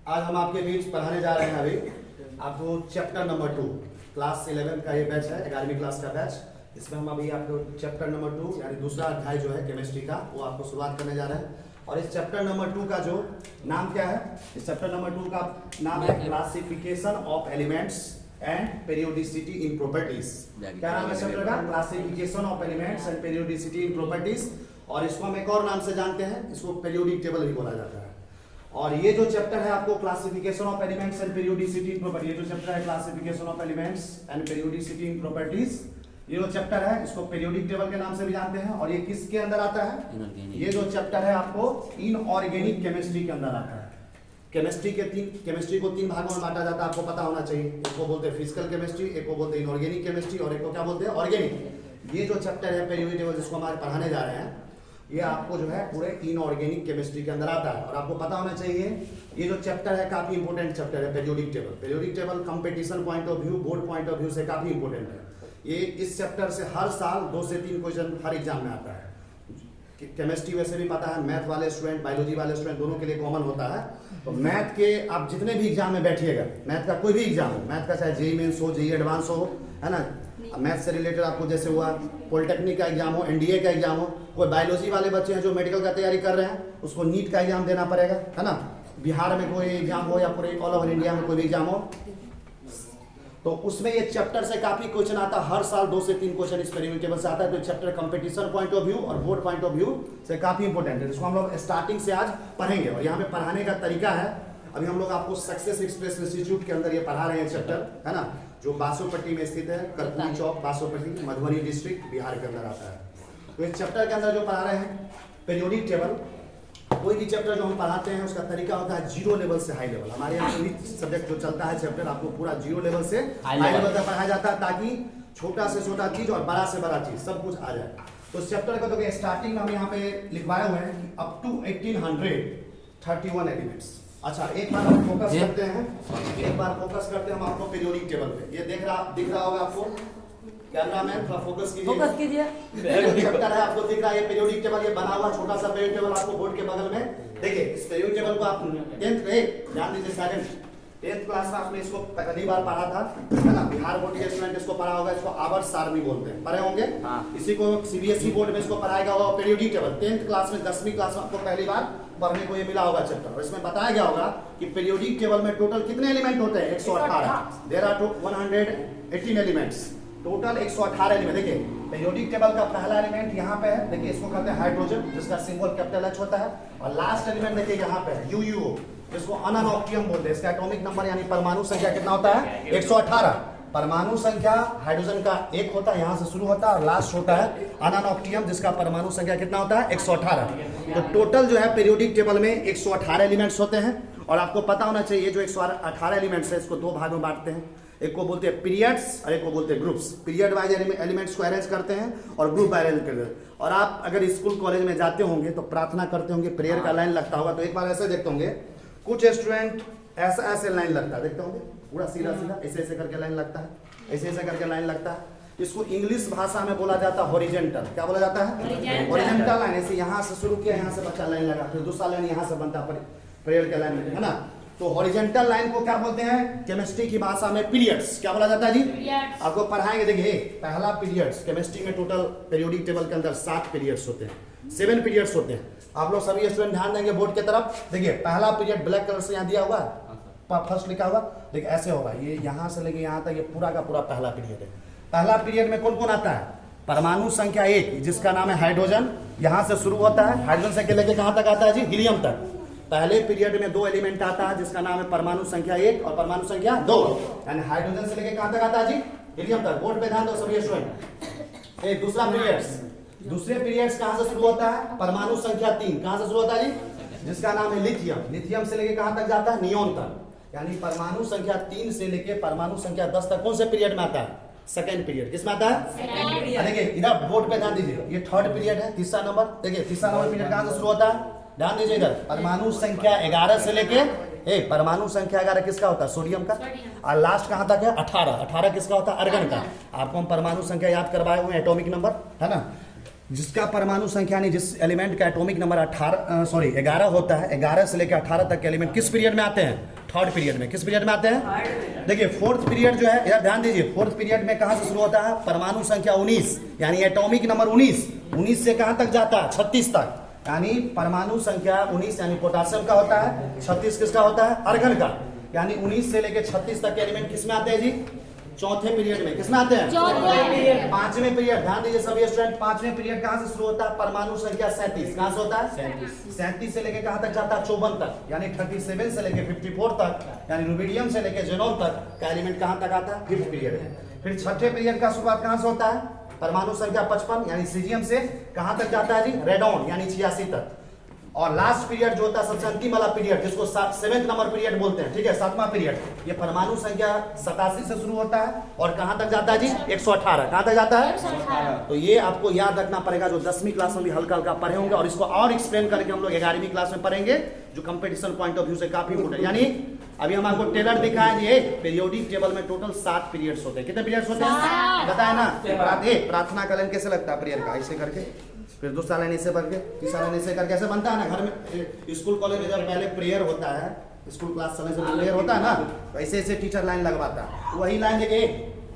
आज हम आपके बीच पढ़ाने जा रहे हैं अभी आपको चैप्टर नंबर 2 क्लास 11 का ये बैच है, 11वीं क्लास का बैच। इसमें हम अभी आपको चैप्टर नंबर 2 यानी दूसरा अध्याय जो है केमिस्ट्री का वो आपको शुरुआत करने जा रहे हैं। और इस चैप्टर नंबर 2 का जो नाम क्या है, इस चैप्टर नंबर 2 का नाम है classification of elements and periodicity in properties. क्या नाम है चैप्टर का? Classification of elements and periodicity in properties. और इसको हम एक और नाम से जानते हैं, इसको पेरियोडिक टेबल भी बोला जाता है। और ये जो चैप्टर है आपको classification of elements and periodicity in property, ये जो चैप्टर है classification of elements and periodicity in properties, ये जो चैप्टर है इसको पेरियोडिक टेबल के नाम से भी जानते हैं। और ये किसके अंदर आता है? ये जो चैप्टर है आपको इनऑर्गेनिक केमिस्ट्री के अंदर आता है। केमिस्ट्री को तीन भागों में बांटा जाता है, आपको पता होना चाहिए। एक को बोलते हैं फिजिकल केमिस्ट्री, एक को बोलते हैं इनऑर्गेनिक केमिस्ट्री और एक को क्या बोलते हैं? ऑर्गेनिक। ये जो चैप्टर है पेरियोडिक टेबल जिसको हमारे पढ़ाने जा रहे हैं, ये आपको जो है पूरे इनऑर्गेनिक केमिस्ट्री के अंदर आता है। और आपको पता होना चाहिए ये जो चैप्टर है काफी इंपॉर्टेंट चैप्टर है periodic table. Periodic table competition point of view, board point of view से काफी इंपॉर्टेंट है। ये इस चैप्टर से हर साल 2 से 3 क्वेश्चन हर एग्जाम में आता है। केमिस्ट्री वैसे भी पता है, मैथ वाले स्टूडेंट, बायोलॉजी वाले स्टूडेंट दोनों के लिए कॉमन होता है। तो मैथ के आप जितने भी एग्जाम में बैठिएगा, मैथ का कोई भी एग्जाम हो, मैथ का चाहे जेईई मेंस हो, जेईई एडवांस हो, है ना, मैथ से रिलेटेड आपको जैसे हुआ पॉलिटेक्निक का एग्जाम हो, एनडीए का एग्जाम हो, कोई बायोलॉजी वाले बच्चे हैं जो मेडिकल का तैयारी कर रहे हैं उसको नीट का एग्जाम देना पड़ेगा, है ना। बिहार में कोई एग्जाम हो या पूरे ऑल ओवर इंडिया में कोई भी एग्जाम हो, तो उसमें ये चैप्टर से काफी क्वेश्चन आता है। हर साल 2 से 3 क्वेश्चन इस पेरियोडिक टेबल से आता है। तो chapter competition point of view और बोर्ड पॉइंट ऑफ व्यू से काफी इंपॉर्टेंट है, जिसको हम लोग स्टार्टिंग से आज पढ़ेंगे। और यहाँ पे पढ़ाने का तरीका है, अभी हम लोग आपको सक्सेस एक्सप्रेस इंस्टीट्यूट के अंदर ये पढ़ा रहे हैं चैप्टर, है ना, जो बासोपट्टी में स्थित है, कर्पूरी चौक बासोपट्टी, मधुबनी डिस्ट्रिक्ट, बिहार के अंदर आता है। तो इस चैप्टर के अंदर जो पढ़ा रहे हैं पेरियोडिक टेबल, कोई भी चैप्टर जो हम पढ़ाते हैं उसका तरीका होता है 0 लेवल से हाई लेवल। हमारे यहाँ कोई सब्जेक्ट जो चलता है चैप्टर आपको पूरा 0 लेवल से हाई लेवल तक पढ़ाया जाता है, ताकि छोटा से छोटा चीज और बड़ा से बड़ा चीज सब कुछ आ जाए। तो इस चैप्टर का तो स्टार्टिंग में हम यहाँ पे लिखवाए हुए हैं कि अप टू 1831 एलिमेंट्स। अच्छा, एक बार हम फोकस करते हैं, हम आपको पेरियोडिक टेबल पे। ये दिख रहा होगा आपको, कैमरामैन थोड़ा फोकस कीजिए। चैप्टर है आपको दिख रहा है, ये पेरियोडिक टेबल, ये बना हुआ छोटा सा पेरियोडिक टेबल आपको बोर्ड के बगल में। देखिए इस पेरियोडिक टेबल को आप 10th क्लास में आपने इसको पहली बार पढ़ा था, है ना। बिहार बोर्ड के स्टूडेंट इसको पढ़ा होगा, इसको आवर्त सारणी बोलते हैं, पढ़े होंगे। इसी को सीबीएसई बोर्ड में इसको पढ़ाया होगा पेरियोडिक टेबल। 10th क्लास में 10वीं क्लास में आपको पहली बार पढ़ने को ये मिला होगा चैप्टर। और इसमें बताया गया होगा कि पेरियोडिक टेबल में टोटल कितने एलिमेंट होते हैं? 118। There are 118 elements, total 118 element. देखिए पेरियोडिक टेबल का पहला एलिमेंट यहाँ पे है, देखिए इसको कहते हैं हाइड्रोजन, जिसका सिंबल कैपिटल H होता है। और लास्ट एलिमेंट देखिए यहाँ पे है UUO, जिसको अनअनॉक्टियम बोलते हैं। इसका एटॉमिक नंबर यानी परमाणु संख्या कितना होता है? 118। परमाणु संख्या हाइड्रोजन का 1 होता है, यहाँ से शुरू होता है, और लास्ट होता है अनअनॉक्टियम, जिसका परमाणु संख्या कितना होता है? 118। तो टोटल जो है पेरियोडिक टेबल में 118 एलिमेंट्स होते हैं। और आपको पता होना चाहिए जो 118 एलिमेंट्स है इसको 2 भाग में बांटते हैं। एक को बोलते हैं पीरियड्स और एक को बोलते हैं ग्रुप्स। पीरियड वाइज एलिमेंट्स को अरेंज करते हैं और ग्रुप वाइज अरेंज करते हैं। और आप अगर स्कूल कॉलेज में जाते होंगे तो प्रार्थना करते होंगे, प्रेयर का लाइन लगता होगा, तो एक बार ऐसे देखते होंगे कुछ स्टूडेंट ऐसे लाइन लगता है, देखते होंगे पूरा सीधा ऐसे करके लाइन लगता है, ऐसे करके लाइन लगता है। इसको इंग्लिश भाषा में बोला जाता है हॉरिजॉन्टल। क्या बोला जाता है? Horizontal line. ऐसे यहाँ से शुरू किया, यहाँ से बच्चा लाइन लगा, फिर दूसरा लाइन यहाँ से बनता है प्रेयर का लाइन, है ना। तो हॉरिजॉन्टल लाइन को क्या बोलते हैं केमिस्ट्री की भाषा में? पीरियड्स। क्या बोला जाता है जी? आपको पढ़ाएंगे। देखिए पहला पीरियड्स, केमिस्ट्री में टोटल पेरियोडिक टेबल के अंदर 7 पीरियड्स होते हैं, 7 पीरियड्स होते हैं। आप लोग सभी स्टूडेंट ध्यान देंगे बोर्ड की तरफ। देखिए पहला पीरियड ब्लैक कलर से यहाँ दिया हुआ है, फर्स्ट लिखा हुआ, देखिए ऐसे होगा, ये यहाँ से लेके यहाँ तक ये पूरा का पूरा पहला पीरियड है। पहला पीरियड में कौन कौन आता है? परमाणु संख्या 1, जिसका नाम है हाइड्रोजन, यहाँ से शुरू होता है। हाइड्रोजन से लेके कहाँ तक आता है जी? हीलियम तक। पहले पीरियड में 2 एलिमेंट आता है, जिसका नाम है परमाणु संख्या 1 और परमाणु संख्या 2, यानी हाइड्रोजन से लेके कहाँ तक आता है जी? हीलियम तक। बोर्ड पे ध्यान दो सभी स्टूडेंट। दूसरा पीरियड्स, दूसरे पीरियड्स कहाँ से शुरू होता है? परमाणु संख्या 3, कहाँ से शुरू होता है जी? जिसका नाम है लिथियम। लिथियम से लेके कहाँ तक जाता है? नियोन तक। यानी परमाणु संख्या 3 से लेके परमाणु संख्या 10 तक कौन से पीरियड में आता है? Second period. किसमें आता है? देखिए इधर बोर्ड पे ध्यान दीजिए, ये 3rd पीरियड है, तीसरा नंबर। देखिए तीसरा नंबर पीरियड कहाँ से शुरू होता है? ध्यान दीजिए इधर, परमाणु संख्या 11 से लेके परमाणु संख्या 11 किसका होता है? सोडियम का। और लास्ट कहाँ तक है? 18 किसका होता है? अर्गन का। आपको हम परमाणु संख्या याद करवाए हुए, एटॉमिक नंबर, है ना। जिसका परमाणु संख्या नहीं, जिस एलिमेंट का एटॉमिक नंबर 11 होता है, 11 से लेकर 18 तक के एलिमेंट किस पीरियड में आते हैं? थर्ड पीरियड में। किस पीरियड में आते हैं? देखिए फोर्थ पीरियड जो है, इधर ध्यान दीजिए, फोर्थ पीरियड में कहां से शुरू होता है? परमाणु संख्या 19 यानी एटॉमिक नंबर 19 से कहां तक जाता है? 36 तक। यानी परमाणु संख्या 19 यानी पोटासियम का होता है, 36 किसका होता है? आर्गन का। यानी 19 से लेकर 36 तक के एलिमेंट किसमें आते हैं जी? चौथे पीरियड में। किसमें आते हैं? पांचवें पीरियड। ध्यान दीजिए सभी स्टूडेंट, पांचवें पीरियड कहां से शुरू होता है? परमाणु संख्या 37। कहां से होता है? 37 से लेकर कहां तक जाता है? 54 तक। यानी 37 से लेकर 54 तक, यानी रुबिडियम से लेकर जेनॉन तक का एलिमेंट कहां तक आता है? फिफ्थ पीरियड में। फिर छठे पीरियड का शुरुआत कहां से होता है? परमाणु संख्या 55 यानी सीजियम से कहां तक जाता है जी? रेडॉन यानी 86 तक। और लास्ट पीरियड जो होता है सबसे अंतिम वाला पीरियड, जिसको 7वें नंबर पीरियड बोलते हैं, ठीक है, 7वां पीरियड, ये परमाणु संख्या 87 से शुरू होता है और कहां तक जाता है जी? 118। कहां तक जाता है? 118। तो ये आपको याद रखना पड़ेगा, जो 10वीं क्लास में भी हल्का हल्का पढ़े होंगे, और इसको और एक्सप्लेन करके हम लोग 11वीं क्लास में पढ़ेंगे, जो कंपटीशन पॉइंट ऑफ व्यू से काफी इंपोर्टेंट। यानी अभी हम आपको टेलर दिखाएं, ये पीरियोडिक टेबल में टोटल 7 पीरियड्स होते हैं। कितने पीरियड्स होते हैं? बताया ना। प्रार्थना का लाइन कैसे लगता है पीरियड का? ऐसे करके, फिर दूसरा लाइन ऐसे करके, तीसरा लाइन ऐसे करके, ऐसे बनता है ना। घर में स्कूल कॉलेज में जब पहले प्रेयर होता है, स्कूल क्लास चलने से प्रेयर होता है ना, तो ऐसे ऐसे टीचर लाइन लगवाता है। वही लाइन देखिए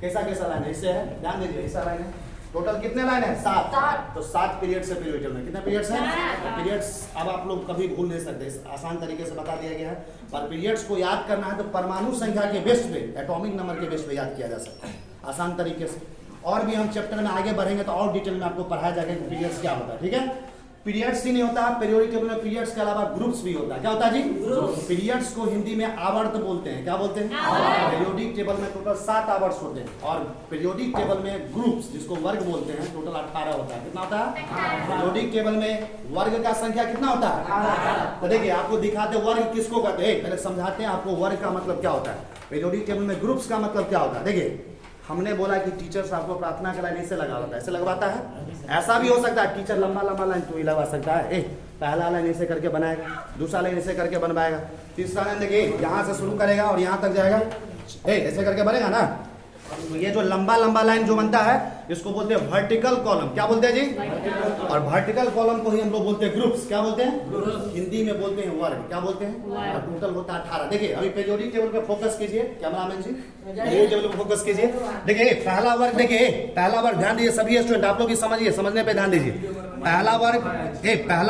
कैसा कैसा लाइन है, इससे है, ध्यान दीजिए, ऐसा लाइन है। टोटल कितने लाइन है? 7। तो 7 पीरियड से पीरियड में कितने पीरियड्स हैं? पीरियड्स अब आप लोग कभी भूल नहीं सकते, आसान तरीके से बता दिया गया है। पर पीरियड्स को याद करना है तो परमाणु संख्या के बेस पे, एटॉमिक नंबर के बेस पे याद किया जा सकता है आसान तरीके से। और भी हम चैप्टर में आगे बढ़ेंगे तो और डिटेल में आपको पढ़ाया जाएगा कि पीरियड्स क्या होता है, ठीक है। पीरियड्स ही नहीं होता, पीरियोडिक टेबल में पीरियड्स के अलावा ग्रुप्स भी होता है। क्या होता है जी? पीरियड्स को हिंदी में आवर्त बोलते हैं। क्या बोलते हैं? पीरियोडिक टेबल में टोटल 7 आवर्स होते हैं, और पीरियोडिक टेबल में ग्रुप्स, जिसको वर्ग बोलते हैं, टोटल 18 होता है। कितना होता है? पीरियोडिक टेबल में वर्ग का संख्या कितना होता है? तो देखिए आपको दिखाते वर्ग किसको कहते हैं, पहले समझाते हैं आपको वर्ग का मतलब क्या होता है। पीरियोडिक टेबल में ग्रुप्स का मतलब क्या होता है? देखिए हमने बोला कि टीचर्स आपको प्रार्थना का लाइन ऐसे लगा होता है, ऐसे लगवाता है। ऐसा भी हो सकता है टीचर लंबा लंबा लाइन तो ही लगा सकता है। पहला लाइन ऐसे करके बनाएगा, दूसरा लाइन ऐसे करके बनवाएगा, तीसरा लाइन देखिए यहाँ से शुरू करेगा और यहाँ तक जाएगा, ऐसे करके बनेगा ना। तो ये जो लंबा लंबा लाइन जो बनता है, इसको बोलते हैं वर्टिकल कॉलम। क्या बोलते हैं जी? और वर्टिकल कॉलम को ही हम लोग बोलते हैं ग्रुप्स। क्या बोलते हैं? हिंदी में बोलते हैं वर्ग। क्या बोलते हैं? और टोटल होता है 18। देखिए अभी पीरियोडिक टेबल पे फोकस कीजिए, कैमरामैन जी, पीरियोडिक टेबल पे फोकस कीजिए। देखिए पहला वर्ग, देखिए पहला वर्ग, ध्यान दीजिए सभी स्टूडेंट, आप लोग भी समझिए, समझने पे ध्यान दीजिए। पहला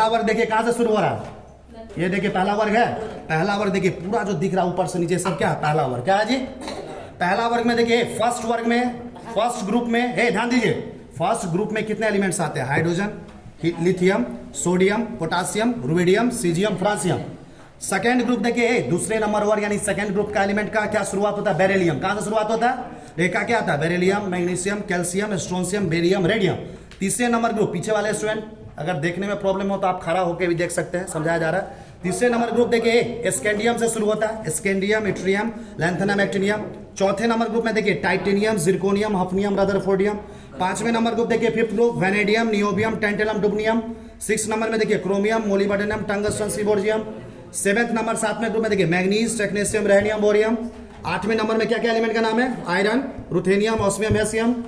वर्ग देखिए कहां से शुरू हो रहा है? ये देखिए पहला वर्ग है। पहला वर्ग देखिए पूरा जो दिख रहा है ऊपर से नीचे सब क्या है? पहला वर्ग। क्या है जी? पहला वर्ग में देखिए फर्स्ट वर्ग में, फर्स्ट ग्रुप में, ध्यान दीजिए, फर्स्ट ग्रुप में कितने एलिमेंट्स आते हैं? Hydrogen, lithium, sodium, potassium, rubidium, caesium, francium. Second group देखिए दूसरे नंबर वर्ग यानी सेकेंड ग्रुप का एलिमेंट का क्या शुरुआत होता है? बेरिलियम। कहां से शुरुआत होता है? रेखा क्या आता है? Beryllium, magnesium, calcium, strontium, barium, radium. तीसरे नंबर ग्रुप, पीछे वाले स्टूडेंट अगर देखने में प्रॉब्लम हो तो आप खड़ा होकर भी देख सकते हैं, समझाया जा रहा है। तीसरे नंबर ग्रुप देखिए स्कैंडियम से शुरू होता है, स्कैंडियम, इट्रियम, लैंथेनम, एक्टिनियम। चौथे नंबर ग्रुप में देखिए टाइटेनियम, जिरकोनियम, हफनियम, रदरफोर्डियम। पांचवें नंबर ग्रुप देखिए fifth group vanadium, niobium, tantalum, dubnium. 6 number में देखिए क्रोमियम, मोलिब्डेनम, टंगस्टन, सिबोर्जियम। 7वें नंबर 7वें ग्रुप में देखिए मैग्नीज, टेक्नेशियम, रेहनियम, बोरियम। 8वें नंबर में क्या क्या एलिमेंट का नाम है? Iron, ruthenium, osmium, hassium.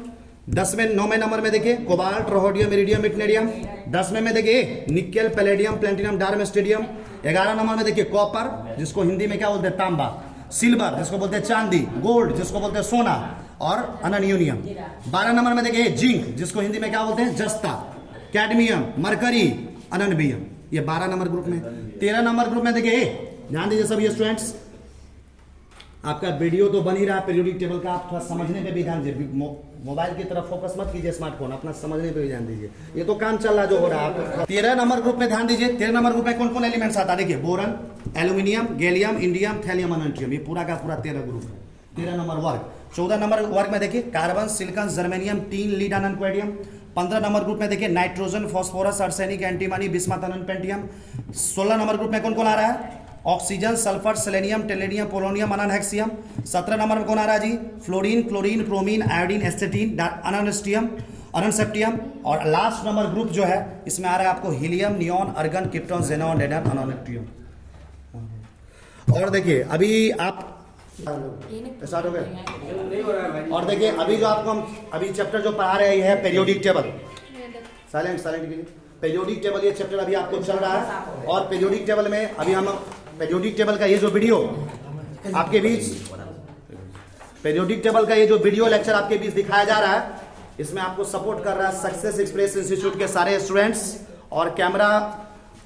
9वें नंबर में देखिए कोबाल्ट, रोहोडियम, इरिडियम, इटनेडियम। 10वें में देखिए nickel, palladium, platinum, darmstadtium. 11 number में देखिए कॉपर, जिसको हिंदी में क्या बोलते हैं? तांबा। सिल्वर, जिसको बोलते हैं चांदी। गोल्ड, जिसको बोलते हैं सोना। और अनन्यूनियम। 12 नंबर में देखिए जिंक, जिसको हिंदी में क्या बोलते हैं? जस्ता। Cadmium, mercury, ununbium. ये 12 नंबर ग्रुप में। 13 नंबर ग्रुप में देखिए, ध्यान दीजिए सभी स्टूडेंट्स, आपका वीडियो तो बन ही रहा है पीरियोडिक टेबल का, आप थोड़ा समझने पे भी ध्यान दीजिए। मोबाइल की तरफ फोकस मत कीजिए, स्मार्टफोन, अपना समझने पे भी ध्यान दीजिए। ये तो काम चल रहा जो हो रहा है। 13 नंबर ग्रुप में ध्यान दीजिए, 13 नंबर ग्रुप में कौन कौन एलिमेंट्स आता है? देखिए boron, aluminium, gallium, indium, thallium, ununtrium. ये पूरा का पूरा 13 ग्रुप है, 13 नंबर वर्ग। 14 नंबर वर्ग में देखिए carbon, silicon, germanium, tin, lead, ununquadium. 15 number group में देखिए nitrogen, phosphorus, arsenic, antimony, bismuth, ununpentium. 16 number group में कौन कौन आ रहा है? Oxygen, sulphur, selenium, tellurium, polonium, ununhexium. 17 number में कौन आ रहा है जी? Fluorine, chlorine, bromine, iodine, astatine, ununseptium, ununseptium. और लास्ट नंबर ग्रुप जो है इसमें आ रहा है आपको helium, neon, argon, krypton, xenon, radon, ununoctium. और देखिए अभी आप स्टार्ट हो गए। और देखिए अभी जो आपको हम अभी चैप्टर जो पढ़ा रहे हैं पीरियोडिक टेबल, साइलेंट कीजिए। पीरियोडिक टेबल ये चैप्टर अभी आपको चल रहा है, और पीरियोडिक टेबल में अभी हम पीरियोडिक टेबल का ये जो वीडियो आपके बीच पीरियोडिक टेबल का ये जो वीडियो लेक्चर आपके बीच दिखाया जा रहा है, इसमें आपको सपोर्ट कर रहा है सक्सेस एक्सप्रेस इंस्टीट्यूट के सारे स्टूडेंट्स, और कैमरा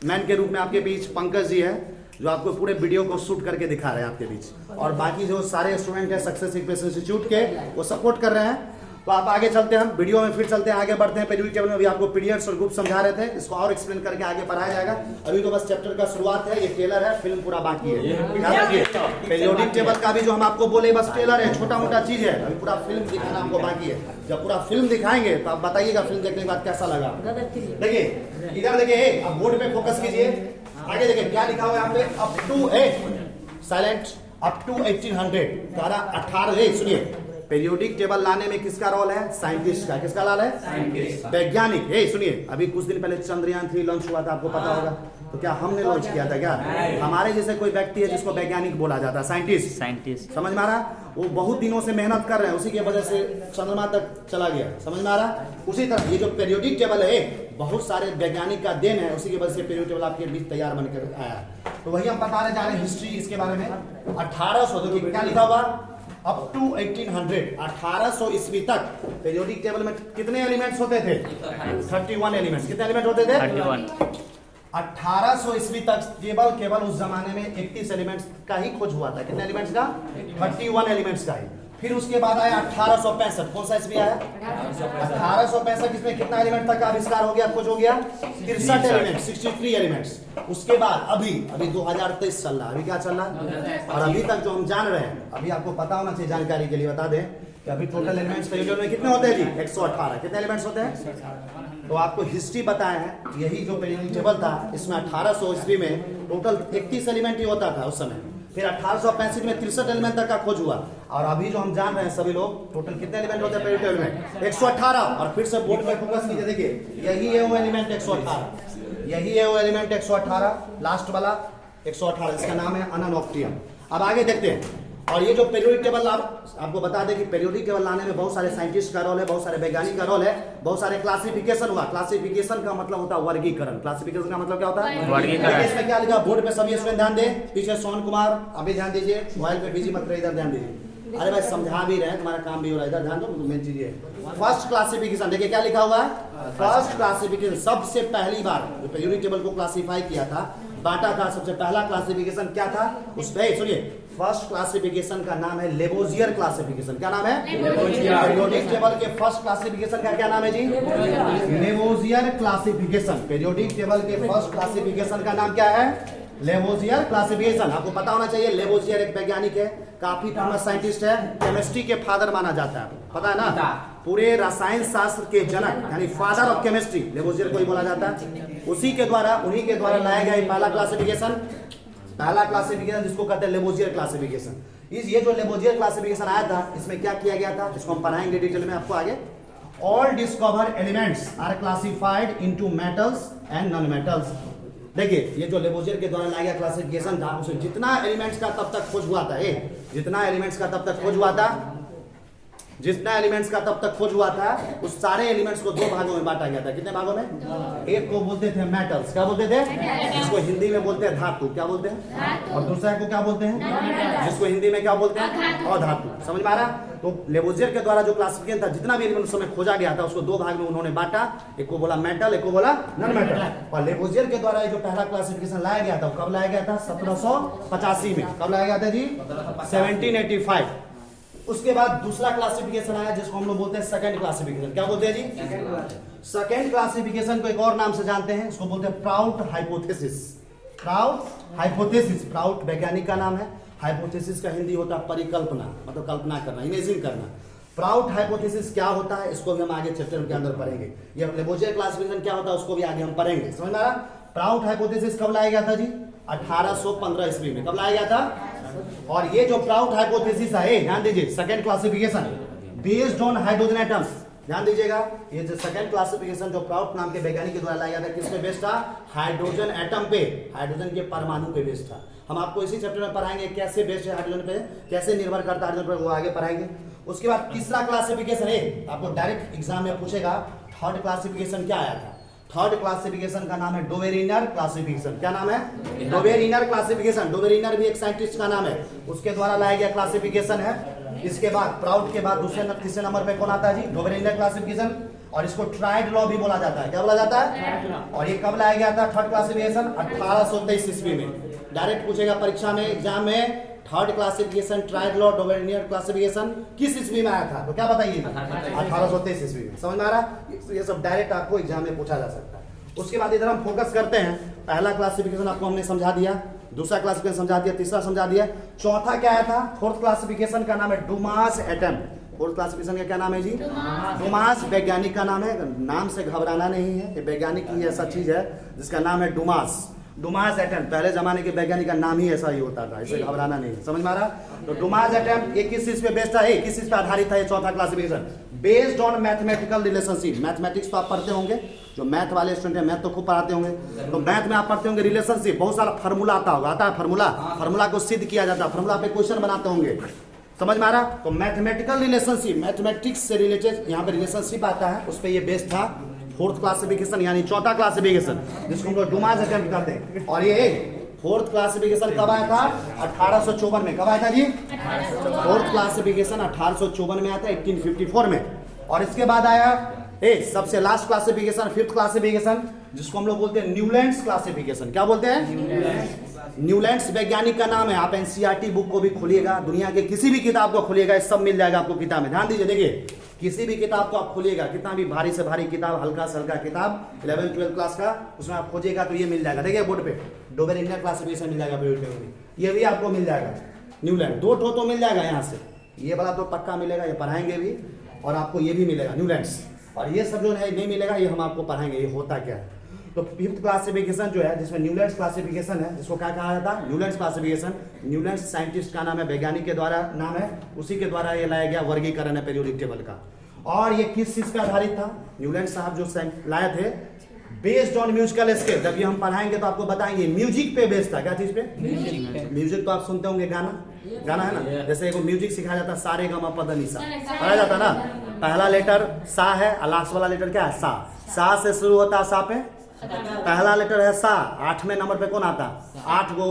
मैन के रूप में आपके बीच पंकज जी है, जो आपको पूरे वीडियो को शूट करके दिखा रहे हैं आपके बीच, और बाकी जो सारे स्टूडेंट हैं सक्सेस एक्सप्रेस इंस्टीट्यूट के, वो सपोर्ट कर रहे हैं। तो आप आगे चलते हैं, हम वीडियो में फिर चलते हैं, आगे बढ़ते हैं। पीरियोडिक टेबल में भी आपको पीरियड्स और ग्रुप समझा रहे थे, इसको और एक्सप्लेन करके आगे पढ़ाया जाएगा। अभी तो बस चैप्टर का शुरुआत है, ये टेलर है, फिल्म पूरा बाकी है। याद रखिए, पीरियोडिक टेबल का भी जो हम आपको बोले बस टेलर है, छोटा मोटा चीज है, अभी पूरा फिल्म दिखाना हमको बाकी है। जब पूरा फिल्म दिखाएंगे तो आप बताइएगा फिल्म देखने के बाद कैसा लगा। देखिए इधर देखिए, आप बोर्ड पे फोकस कीजिए, आगे देखिए क्या लिखा हुआ है यहाँ पे, अप टू साइलेंट अप टू 1800 18 सुनिए। पीरियोडिक टेबल लाने में किसका रोल है? साइंटिस्ट का। किसका रोल है? वैज्ञानिक। सुनिए, अभी कुछ दिन पहले चंद्रयान 3 लॉन्च हुआ था, आपको पता होगा। तो क्या हमने लॉन्च किया था क्या? हमारे जैसे कोई व्यक्ति है जिसको वैज्ञानिक बोला जाता है, साइंटिस्ट। समझ में आ रहा? वो बहुत दिनों से मेहनत कर रहे हैं, उसी की वजह से चंद्रमा तक चला गया। समझ में आ रहा? उसी तरह ये जो पीरियोडिक टेबल है, बहुत सारे वैज्ञानिक का देन है, उसी की वजह से पीरियोडिक टेबल आपके बीच तैयार बनकर आया। तो वही हम बताने जा रहे हैं हिस्ट्री इसके बारे में। 1800 देखिए क्या लिखा हुआ, अप टू 1800 ईस्वी तक पीरियोडिक टेबल में कितने एलिमेंट्स होते थे? 31 एलिमेंट्स। कितने एलिमेंट होते थे? 31। 1800 ईस्वी तक केवल उस जमाने में 31 एलिमेंट्स का ही खोज हुआ था। कितने एलिमेंट्स का? 31 एलिमेंट्स का ही। फिर उसके बाद आया 1865। कौन सा ईस्वी आया? 1865। इसमें कितना एलिमेंट तक का आविष्कार हो गया, खोज हो गया? 63 एलिमेंट, 63 एलिमेंट्स। उसके बाद अभी 2023 चल रहा है। अभी क्या चल रहा है? और अभी तक जो हम जान रहे हैं, अभी आपको पता होना चाहिए, जानकारी के लिए बता दें कि अभी टोटल एलिमेंट्स पीरियड में कितने होते हैं जी? 118। कितने एलिमेंट्स होते हैं? तो आपको हिस्ट्री बताया है, यही जो पीरियोडिक टेबल था, इसमें 1800 ईस्वी में टोटल 31 एलिमेंट ही होता था उस समय। फिर 1865 में 63 एलिमेंट तक का खोज हुआ, और अभी जो हम जान रहे हैं सभी लोग, टोटल कितने एलिमेंट होते हैं पीरियोडिक टेबल में? 118। और फिर से बोर्ड पे फोकस कीजिए, देखिए यही है वो एलिमेंट 118, यही है वो एलिमेंट 118, लास्ट वाला 118, इसका नाम है अननॉक्टियम। अब आगे देखते हैं। और ये जो पीरियोडिक टेबल आपको बता दें कि पीरियोडिक टेबल लाने में बहुत सारे साइंटिस्ट का रोल है, बहुत सारे वैज्ञानिक का रोल है, बहुत सारे क्लासिफिकेशन हुआ। क्लासिफिकेशन का मतलब होता है वर्गीकरण। क्लासिफिकेशन का मतलब क्या होता है? वर्गीकरण। इसमें क्या लिखा बोर्ड पे सभी स्टूडेंट ध्यान दें, पीछे सोहन कुमार अभी ध्यान दीजिए, मोबाइल पे बिजी मत रहिए, इधर ध्यान दीजिए। अरे भाई समझा भी रहे हैं, तुम्हारा काम भी हो रहा है, इधर ध्यान दो। मेन चीज ये फर्स्ट क्लासिफिकेशन, देखिए क्या लिखा हुआ है, फर्स्ट क्लासिफिकेशन। सबसे पहली बार जो पीरियोडिक टेबल को क्लासिफाई किया था, बांटा था, सबसे पहला क्लासिफिकेशन क्या था? उस पे सुनिए, फर्स्ट क्लासिफिकेशन का नाम है लेवोजियर क्लासिफिकेशन। क्या नाम है? पीरियोडिक टेबल के फर्स्ट क्लासिफिकेशन का क्या नाम है जी? Lavoisier classification. पीरियोडिक टेबल के फर्स्ट क्लासिफिकेशन का नाम क्या है? Lavoisier classification. आपको पता होना चाहिए, लेवोजियर एक वैज्ञानिक है, काफी फेमस साइंटिस्ट है, केमिस्ट्री के फादर माना जाता है, पता है ना? पूरे रसायन शास्त्र के जनक, यानी फादर ऑफ केमिस्ट्री लेवोजियर को ही बोला जाता है। उसी के द्वारा, उन्हीं के द्वारा लाया गया पहला क्लासिफिकेशन, जिसको कहते हैं लेवोजियर क्लासिफिकेशन। ये जो लेवोजियर क्लासिफिकेशन आया था, इसमें क्या किया गया था, इसको हम पढ़ाएंगे डिटेल में आपको आगे। All discover elements are classified into metals and non metals. देखिए ये जो लेवोजियर के द्वारा लाया गया क्लासिफिकेशन था, उसमें जितना एलिमेंट्स का तब तक खोज हुआ था, जितना एलिमेंट्स का तब तक खोज हुआ था, जितना एलिमेंट्स का तब तक खोज हुआ था, उस सारे एलिमेंट्स को 2 भागों में बांटा गया था। कितने भागों में? एक को बोलते थे मेटल्स। क्या बोलते थे? जिसको हिंदी में बोलते हैं धातु। क्या बोलते हैं? और दूसरा को क्या बोलते हैं? जिसको हिंदी में क्या बोलते हैं? अधातु। समझ में आ रहा? तो लेवोजियर के द्वारा जो क्लासिफिकेशन था, जितना भी एलिमेंट उस समय खोजा गया था, उसको 2 भाग में उन्होंने बांटा। एक को बोला मेटल, एक को बोला नॉन मेटल। और लेवोजियर के द्वारा जो पहला क्लासिफिकेशन लाया गया था, कब लाया गया था? 1785 में। कब लाया गया था जी? 1785। उसके बाद दूसरा क्लासिफिकेशन आया, जिसको हम लोग बोलते हैं सेकंड क्लासिफिकेशन। क्या बोलते हैं जी? सेकंड क्लासिफिकेशन को एक और नाम से जानते हैं, इसको बोलते हैं proud hypothesis. Proud hypothesis, proud वैज्ञानिक का नाम है, हाइपोथेसिस का हिंदी होता है परिकल्पना, मतलब कल्पना करना, इमेजिन करना। प्राउट हाइपोथेसिस क्या होता है, इसको भी हम आगे चैप्टर के अंदर पढ़ेंगे। ये लेवोजियर क्लासिफिकेशन क्या होता है, उसको भी आगे हम पढ़ेंगे। समझ में आ रहा? प्राउट हाइपोथेसिस कब लाया गया था जी? 1815 ईस्वी में। कब लाया गया था? और ये जो प्राउट हाइपोथेसिस है, ध्यान दीजिए, second classification based on hydrogen atoms. ध्यान दीजिएगा, ये जो सेकंड क्लासिफिकेशन जो प्राउट नाम के वैज्ञानिक के द्वारा लाया गया था, किस पे बेस्ड था? हाइड्रोजन एटम पे, हाइड्रोजन के परमाणु पे बेस्ड था। हम आपको इसी चैप्टर में पढ़ाएंगे कैसे बेस्ड है हाइड्रोजन पे, कैसे निर्भर करता है हाइड्रोजन पर, वो आगे पढ़ाएंगे। उसके बाद तीसरा क्लासिफिकेशन है, आपको डायरेक्ट एग्जाम में पूछेगा, थर्ड क्लासिफिकेशन क्या आया था? थर्ड क्लासिफिकेशन का नाम है डोवेरिनर क्लासिफिकेशन। क्या नाम है? डोवेरिनर क्लासिफिकेशन। डोवेरिनर भी एक साइंटिस्ट का नाम है, उसके द्वारा लाया गया क्लासिफिकेशन है। इसके बाद प्राउड के बाद तीसरे नंबर पे कौन आता है जी? डोवेरिनर क्लासिफिकेशन। और इसको ट्राइड लॉ भी बोला जाता है। क्या बोला जाता है? और ये कब लाया गया था थर्ड क्लासिफिकेशन? 1823 ईस्वी में। डायरेक्ट पूछेगा परीक्षा में, एग्जाम में, third classification triad law Dobereiner classification किस ईस्वी में आया था? तो क्या बताइए? 1823 ईस्वी में। समझ में आ रहा? ये सब डायरेक्ट आपको एग्जाम में पूछा जा सकता है। उसके बाद इधर हम फोकस करते हैं। पहला क्लासिफिकेशन आपको हमने समझा दिया, दूसरा क्लासिफिकेशन समझा दिया, तीसरा समझा दिया, चौथा क्या आया था? फोर्थ क्लासिफिकेशन का नाम है डुमास एटम। फोर्थ क्लासिफिकेशन का क्या नाम है जी? डुमास। वैज्ञानिक का नाम है, नाम से घबराना नहीं है, ये वैज्ञानिक की ऐसा चीज है जिसका नाम है डुमास। डुमास एटम, पहले जमाने के वैज्ञानिक का नाम ही ऐसा ही होता था, इसे घबराना नहीं है। समझ में आ रहा? तो डुमास एटम ये किस चीज पे बेस्ड था? किस चीज पे आधारित था? ये चौथा classification based on mathematical relationship. Mathematics तो आप पढ़ते होंगे, जो मैथ वाले स्टूडेंट हैं मैथ तो खूब पढ़ाते होंगे, तो मैथ में आप पढ़ते होंगे रिलेशनशिप, बहुत सारा फार्मूला आता होगा। आता है फार्मूला? फार्मूला को सिद्ध किया जाता है, फार्मूला पे क्वेश्चन बनाते होंगे। समझ में आ रहा? तो मैथमेटिकल रिलेशनशिप, मैथमेटिक्स से रिलेटेड यहाँ पे रिलेशनशिप आता है, उस पर ये बेस्ड था फोर्थ क्लासिफिकेशन, यानी चौथा क्लासिफिकेशन, जिसको हम लोग डुमास एटम करते हैं। और ये फोर्थ क्लासिफिकेशन कब आया था? 1854 में। कब आया था जी? फोर्थ क्लासिफिकेशन 1854 में आया था, 1854 में। और इसके बाद आया सबसे लास्ट क्लासिफिकेशन, फिफ्थ क्लासिफिकेशन, जिसको हम लोग बोलते हैं न्यूलैंड्स क्लासिफिकेशन। क्या बोलते हैं? न्यूलैंड्स वैज्ञानिक का नाम है। आप एनसीईआरटी बुक को भी खोलिएगा, दुनिया के किसी भी किताब को खोलिएगा, ये सब मिल जाएगा आपको किताब में। ध्यान दीजिए, देखिए किसी भी किताब को आप खोलिएगा, कितना भी भारी से भारी किताब, हल्का से हल्का किताब 11th 12th क्लास का, उसमें आप खोजिएगा तो ये मिल जाएगा। देखिए बोर्ड पे डोवेरिनर क्लासिफिकेशन मिल जाएगा, ये भी आपको मिल जाएगा। न्यूलैंड दो तो मिल जाएगा यहाँ से, ये वाला तो पक्का मिलेगा, ये पढ़ाएंगे भी, और आपको ये भी मिलेगा न्यूलैंड्स। और ये सब जो है नहीं मिलेगा, ये हम आपको पढ़ाएंगे ये होता क्या है। तो फिफ्थ क्लासिफिकेशन जो है, जिसमें न्यूलैंड्स क्लासिफिकेशन है, जिसको क्या कहा जाता है? Newlands classification. न्यूलैंड्स साइंटिस्ट का नाम है, वैज्ञानिक के द्वारा नाम है, उसी के द्वारा ये लाया गया वर्गीकरण है पीरियोडिक टेबल का। और ये किस चीज पे आधारित था? न्यूलैंड साहब जो लाए थे बेस्ड ऑन म्यूजिकल स्केल। जब ये हम पढ़ाएंगे तो आपको बताएंगे म्यूजिक पे बेस्ड था। क्या चीज पे? म्यूजिक तो आप सुनते होंगे, गाना है ना, जैसे एगो म्यूजिक सिखाया जाता है, सारे गा मा पा धा नि सा पढ़ाया जाता ना। पहला लेटर सा है और लास्ट वाला लेटर क्या है? सा से शुरू होता है, सा पे पहला लेटर है सा। 8वें नंबर पे कौन आता? 8 गो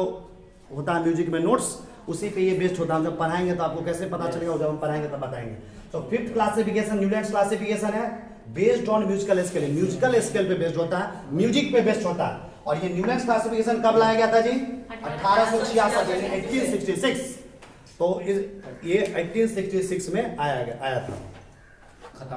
होता है म्यूजिक में नोट्स, उसी पे ये बेस्ड होता है। जब पढ़ाएंगे तो आपको कैसे पता चलेगा? जब हम पढ़ाएंगे तब बताएंगे। तो फिफ्थ क्लासिफिकेशन न्यूलैंड्स क्लासिफिकेशन है, based on musical scale. Musical scale पे बेस्ड होता है, म्यूजिक पे बेस्ड होता है। और ये न्यूलैंड्स क्लासिफिकेशन कब लाया गया था जी? 1866 यानी 1866। तो ये 1866 में आया था। खत्म।